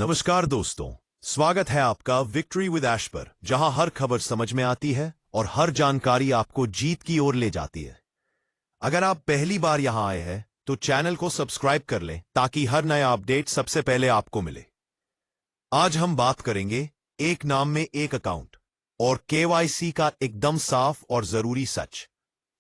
नमस्कार दोस्तों, स्वागत है आपका विक्ट्री विद ऐश पर, जहां हर खबर समझ में आती है और हर जानकारी आपको जीत की ओर ले जाती है। अगर आप पहली बार यहां आए हैं तो चैनल को सब्सक्राइब कर लें ताकि हर नया अपडेट सबसे पहले आपको मिले। आज हम बात करेंगे एक नाम में एक अकाउंट और केवाईसी का एकदम साफ और जरूरी सच।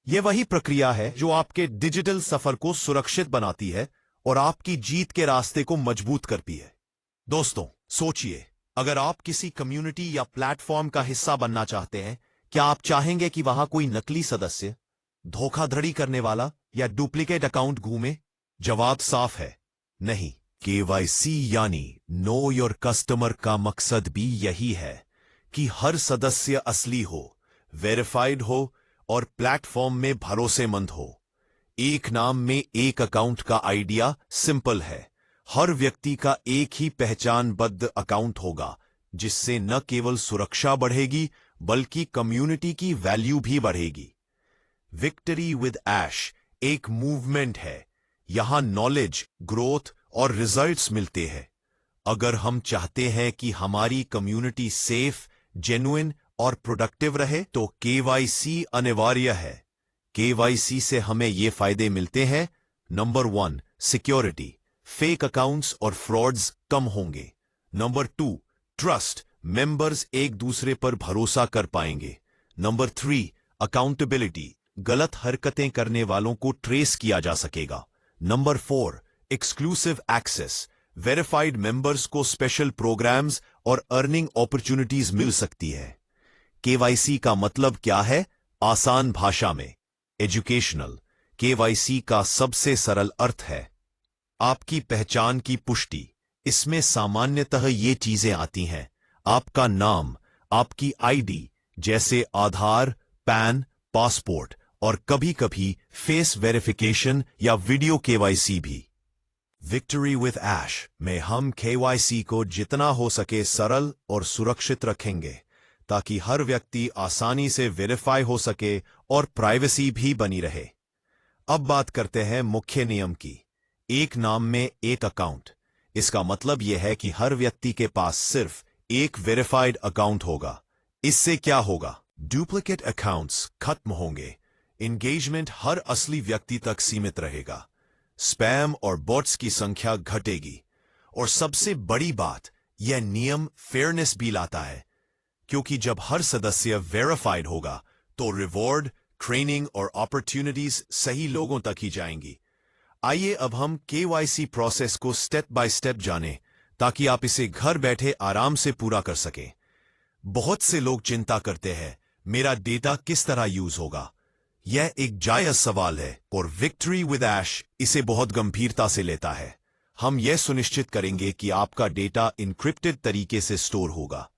यह वही प्रक्रिया है जो आपके डिजिटल सफर को सुरक्षित बनाती है और आपकी जीत के रास्ते को मजबूत करती है। दोस्तों, सोचिए, अगर आप किसी कम्युनिटी या प्लेटफॉर्म का हिस्सा बनना चाहते हैं, क्या आप चाहेंगे कि वहां कोई नकली सदस्य, धोखाधड़ी करने वाला या डुप्लीकेट अकाउंट घूमे? जवाब साफ है, नहीं। केवाईसी यानी नो योर कस्टमर का मकसद भी यही है कि हर सदस्य असली हो, वेरीफाइड हो और प्लेटफॉर्म में भरोसेमंद हो। एक नाम में एक अकाउंट का आइडिया सिंपल है। हर व्यक्ति का एक ही पहचानबद्ध अकाउंट होगा, जिससे न केवल सुरक्षा बढ़ेगी बल्कि कम्युनिटी की वैल्यू भी बढ़ेगी। विक्ट्री विद ऐश एक मूवमेंट है। यहां नॉलेज, ग्रोथ और रिजल्ट्स मिलते हैं। अगर हम चाहते हैं कि हमारी कम्युनिटी सेफ, जेन्युइन और प्रोडक्टिव रहे तो केवाईसी अनिवार्य है। केवाईसी से हमें ये फायदे मिलते हैं। Number 1, security. फेक अकाउंट्स और फ्रॉड्स कम होंगे। Number 2, trust. मेंबर्स एक दूसरे पर भरोसा कर पाएंगे। Number 3, accountability. गलत हरकतें करने वालों को ट्रेस किया जा सकेगा। Number 4, exclusive access. Verified members को स्पेशल प्रोग्राम्स और अर्निंग अपॉर्चुनिटीज मिल सकती है। केवाईसी का मतलब क्या है? आसान भाषा में, एजुकेशनल। केवाईसी का सबसे सरल अर्थ है आपकी पहचान की पुष्टि। इसमें सामान्यतः ये चीजें आती हैं: आपका नाम, आपकी आईडी जैसे आधार, पैन, पासपोर्ट और कभी-कभी फेस वेरिफिकेशन या वीडियो केवाईसी भी। विक्ट्री विद ऐश में हम केवाईसी को जितना हो सके सरल और सुरक्षित रखेंगे ताकि हर व्यक्ति आसानी से वेरीफाई हो सके और प्राइवेसी भी बनी रहे। अब बात करते हैं मुख्य नियम की। एक नाम में एक अकाउंट। इसका मतलब यह है कि हर व्यक्ति के पास सिर्फ एक वेरीफाइड अकाउंट होगा। इससे क्या होगा? डुप्लीकेट अकाउंट्स खत्म होंगे, एंगेजमेंट हर असली व्यक्ति तक सीमित रहेगा, स्पैम और बॉट्स की संख्या घटेगी और सबसे बड़ी बात, यह नियम फेयरनेस भी लाता है, क्योंकि जब हर सदस्य वेरीफाइड होगा तो रिवॉर्ड, ट्रेनिंग और अपॉर्चुनिटीज सही लोगों तक ही जाएंगी। आइए अब हम केवाईसी प्रोसेस को स्टेप बाय स्टेप जानें ताकि आप इसे घर बैठे आराम से पूरा कर सकें। बहुत से लोग चिंता करते हैं, मेरा डेटा किस तरह यूज होगा? यह एक जायज सवाल है और विक्ट्री विद ऐश इसे बहुत गंभीरता से लेता है। हम यह सुनिश्चित करेंगे कि आपका डेटा इनक्रिप्टेड तरीके से स्टोर होगा।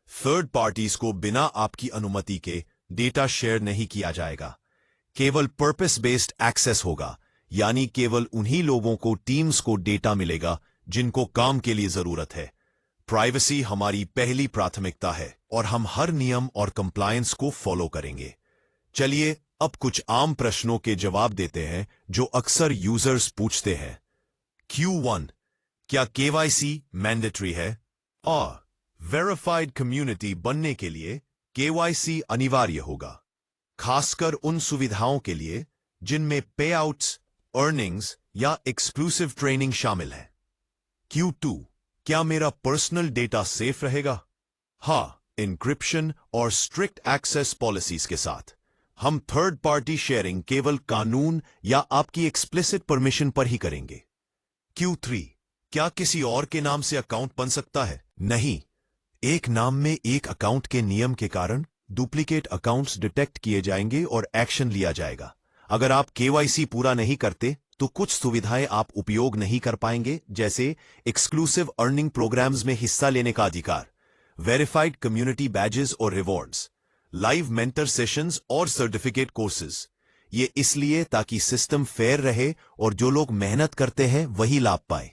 थर्ड पार्टीज को बिना आपकी अनुमति के डेटा शेयर नहीं किया जाएगा। केवल पर्पस बेस्ड एक्सेस होगा, यानी केवल उन्हीं लोगों को, टीम्स को डेटा मिलेगा जिनको काम के लिए जरूरत है। प्राइवेसी हमारी पहली प्राथमिकता है और हम हर नियम और कंप्लायंस को फॉलो करेंगे। चलिए अब कुछ आम प्रश्नों के जवाब देते हैं जो अक्सर यूजर्स पूछते हैं। Q1, क्या केवाईसी मैंडेटरी है? और वेरीफाइड कम्युनिटी बनने के लिए केवाईसी अनिवार्य होगा, खासकर उन सुविधाओं के लिए जिनमें पे आउट्स, अर्निंग्स या एक्सक्लूसिव ट्रेनिंग शामिल है। Q2, क्या मेरा पर्सनल डेटा सेफ रहेगा? हाँ, एन्क्रिप्शन और स्ट्रिक्ट एक्सेस पॉलिसीज के साथ। हम थर्ड पार्टी शेयरिंग केवल कानून या आपकी एक्सप्लिसिट परमिशन पर ही करेंगे। Q3, क्या किसी और के नाम से अकाउंट बन सकता है? नहीं, एक नाम में एक अकाउंट के नियम के कारण डुप्लीकेट अकाउंट्स डिटेक्ट किए जाएंगे और एक्शन लिया जाएगा। अगर आप केवाईसी पूरा नहीं करते तो कुछ सुविधाएं आप उपयोग नहीं कर पाएंगे, जैसे एक्सक्लूसिव अर्निंग प्रोग्राम्स में हिस्सा लेने का अधिकार, वेरीफाइड कम्युनिटी बैजेस और रिवॉर्ड्स, लाइव मेंटर सेशंस और सर्टिफिकेट कोर्सेज। ये इसलिए ताकि सिस्टम फेयर रहे और जो लोग मेहनत करते हैं वही लाभ पाए।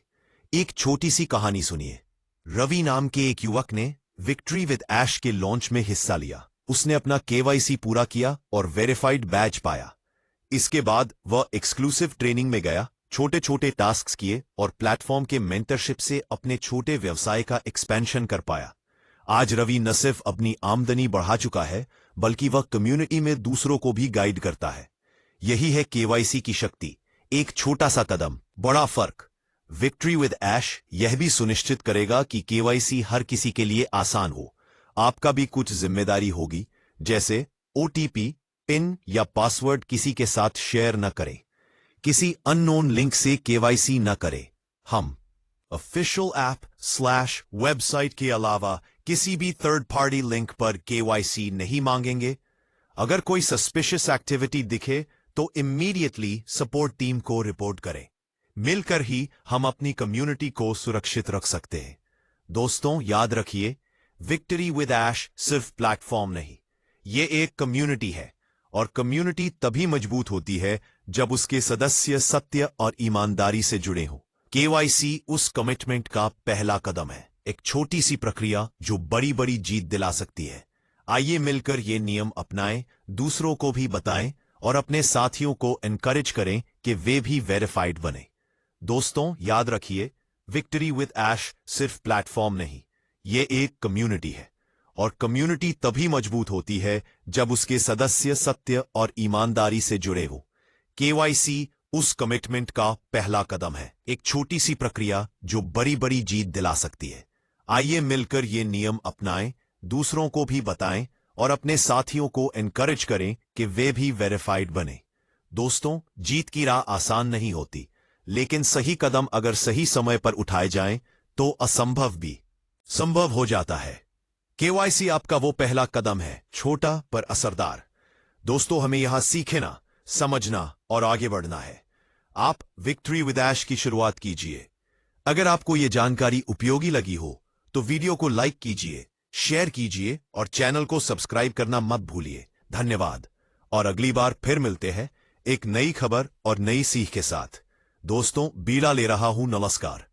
एक छोटी सी कहानी सुनिए। रवि नाम के एक युवक ने विक्ट्री विद ऐश के लॉन्च में हिस्सा लिया। उसने अपना केवाईसी पूरा किया और वेरीफाइड बैज पाया। इसके बाद वह एक्सक्लूसिव ट्रेनिंग में गया छोटे छोटे टास्क किए और प्लेटफॉर्म के मेंटरशिप से अपने छोटे व्यवसाय का एक्सपेंशन कर पाया। आज रवि न सिर्फ अपनी आमदनी बढ़ा चुका है, बल्कि वह कम्युनिटी में दूसरों को भी गाइड करता है। यही है केवाईसी की शक्ति। एक छोटा सा कदम, बड़ा फर्क। विक्ट्री विद ऐश यह भी सुनिश्चित करेगा कि केवाईसी हर किसी के लिए आसान हो। आपका भी कुछ जिम्मेदारी होगी, जैसे ओटीपी, पिन या पासवर्ड किसी के साथ शेयर न करें। किसी अननोन लिंक से केवाईसी न करें। हम ऑफिशियल ऐप/वेबसाइट के अलावा किसी भी थर्ड पार्टी लिंक पर केवाईसी नहीं मांगेंगे। अगर कोई सस्पिशियस एक्टिविटी दिखे तो इमीडिएटली सपोर्ट टीम को रिपोर्ट करें। मिलकर ही हम अपनी कम्युनिटी को सुरक्षित रख सकते हैं। दोस्तों, याद रखिए, विक्ट्री विद ऐश सिर्फ प्लेटफॉर्म नहीं, ये एक कम्युनिटी है, और कम्युनिटी तभी मजबूत होती है जब उसके सदस्य सत्य और ईमानदारी से जुड़े हों। केवाईसी उस कमिटमेंट का पहला कदम है, एक छोटी सी प्रक्रिया जो बड़ी बड़ी जीत दिला सकती है। आइए मिलकर ये नियम अपनाएं, दूसरों को भी बताएं और अपने साथियों को एनकरेज करें कि वे भी वेरीफाइड बने। दोस्तों, याद रखिए, विक्ट्री विद ऐश सिर्फ प्लेटफॉर्म नहीं, ये एक कम्युनिटी है, और कम्युनिटी तभी मजबूत होती है जब उसके सदस्य सत्य और ईमानदारी से जुड़े हो। केवाईसी उस कमिटमेंट का पहला कदम है, एक छोटी सी प्रक्रिया जो बड़ी बड़ी जीत दिला सकती है। आइए मिलकर ये नियम अपनाएं, दूसरों को भी बताएं और अपने साथियों को एनकरेज करें कि वे भी वेरीफाइड बने। दोस्तों, जीत की राह आसान नहीं होती, लेकिन सही कदम अगर सही समय पर उठाए जाएं तो असंभव भी संभव हो जाता है। केवाईसी आपका वो पहला कदम है, छोटा पर असरदार। दोस्तों, हमें यहां सीखना, समझना और आगे बढ़ना है। आप विक्ट्री विद ऐश की शुरुआत कीजिए। अगर आपको ये जानकारी उपयोगी लगी हो तो वीडियो को लाइक कीजिए, शेयर कीजिए और चैनल को सब्सक्राइब करना मत भूलिए। धन्यवाद, और अगली बार फिर मिलते हैं एक नई खबर और नई सीख के साथ। दोस्तों, बीड़ा ले रहा हूं। नमस्कार।